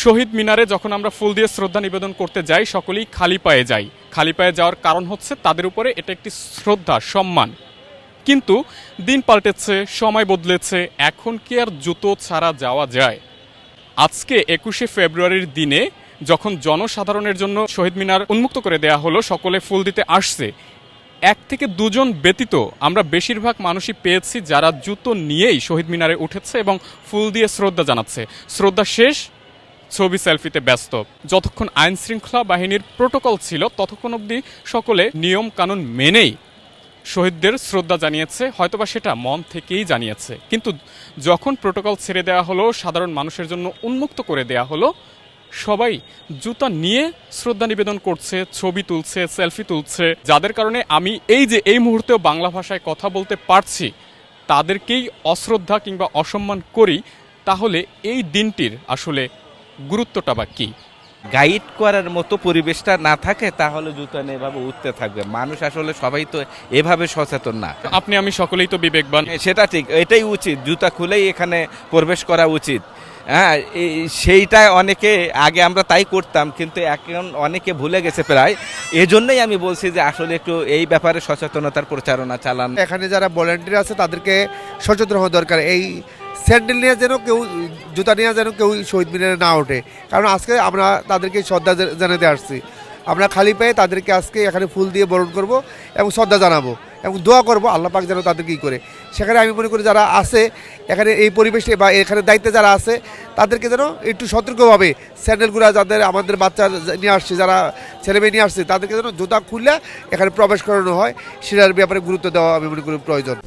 শহীদ মিনারে যখন আমরা ফুল দিয়ে শ্রদ্ধা নিবেদন করতে যাই সকলেই খালি পায়ে যাই। খালি পায়ে যাওয়ার কারণ হচ্ছে তাদের উপরে এটা একটি শ্রদ্ধা, সম্মান। কিন্তু দিন পাল্টেছে, সময় বদলেছে, এখন কি আর জুতো ছাড়া যাওয়া যায়? আজকে 21শে ফেব্রুয়ারির দিনে যখন জনসাধারণের জন্য শহীদ মিনার উন্মুক্ত করে দেয়া হলো, সকলে ফুল দিতে আসছে, 1 থেকে 2 জন ব্যতীত আমরা বেশিরভাগ মানুষই পেয়েছি যারা জুতো নিয়েই শহীদ মিনারে উঠেছে এবং ফুল দিয়ে শ্রদ্ধা জানাচ্ছে। শ্রদ্ধা শেষ, ছবি সেলফিতে ব্যস্ত। যতক্ষণ আইন শৃঙ্খলা বাহিনীর প্রোটোকল ছিল ততক্ষণ অবধি সকলে নিয়ম কানুন মেনেই শহীদদের শ্রদ্ধা জানিয়েছে, হয়তোবা সেটা মন থেকেই জানিয়েছে। কিন্তু যখন প্রোটোকল ছেড়ে দেওয়া হলো, সাধারণ মানুষের জন্য উন্মুক্ত করে দেয়া হলো, সবাই জুতা নিয়ে শ্রদ্ধা নিবেদন করছে, ছবি তুলছে, সেলফি তুলছে, যাদের কারণে আমি এই মুহূর্তেও বাংলা ভাষায় কথা বলতে পারছি তাদেরকেই অশ্রদ্ধা কিংবা অসম্মান করি। তাহলে এই দিনটির আসলে গুরুত্বটা বা কী? গাইড করার মতো পরিবেশটা না থাকে তাহলে জুতা নিয়ে এভাবে উঠতে থাকবে মানুষ। আসলে সবাই তো এভাবে সচেতন না। আপনি আমি সকলেই তো বিবেকবান। সেটা ঠিক, এটাই উচিত, জুতা খুলেই এখানে প্রবেশ করা উচিত। হ্যাঁ, সেইটা অনেকে আগে আমরা তাই করতাম, কিন্তু এখন অনেকে ভুলে গেছে প্রায়। এজন্যই আমি বলছি যে আসলে একটু এই ব্যাপারে সচেতনতার প্রচারণা চালান। এখানে যারা ভলান্টিয়ার আছে তাদেরকে সচেতন হওয়া দরকার। এই স্যান্ডেল নিয়ে যেন কেউ, জুতা নিয়ে যেন কেউ শহীদ মিনারে না ওঠে, কারণ আজকে আমরা তাদেরকে শ্রদ্ধা জানাতে আসছি। আমরা খালি পেয়ে তাদেরকে আজকে এখানে ফুল দিয়ে বরণ করব এবং শ্রদ্ধা জানাবো এবং দোয়া করব আল্লাহ পাক যেন তাদেরকে কী করে। সেখানে আমি মনে করি যারা আছে এখানে এই পরিবেশে বা এখানে দায়িত্বে যারা আছে তাদেরকে যেন একটু সতর্কভাবে স্যান্ডেলগুলো যাদের আমাদের বাচ্চা নিয়ে আসছে, যারা ছেলেমেয়ে নিয়ে আসছে, তাদেরকে যেন জুতা খুললে এখানে প্রবেশ করানো হয়, সেটার ব্যাপারে গুরুত্ব দেওয়া আমি মনে করি প্রয়োজন।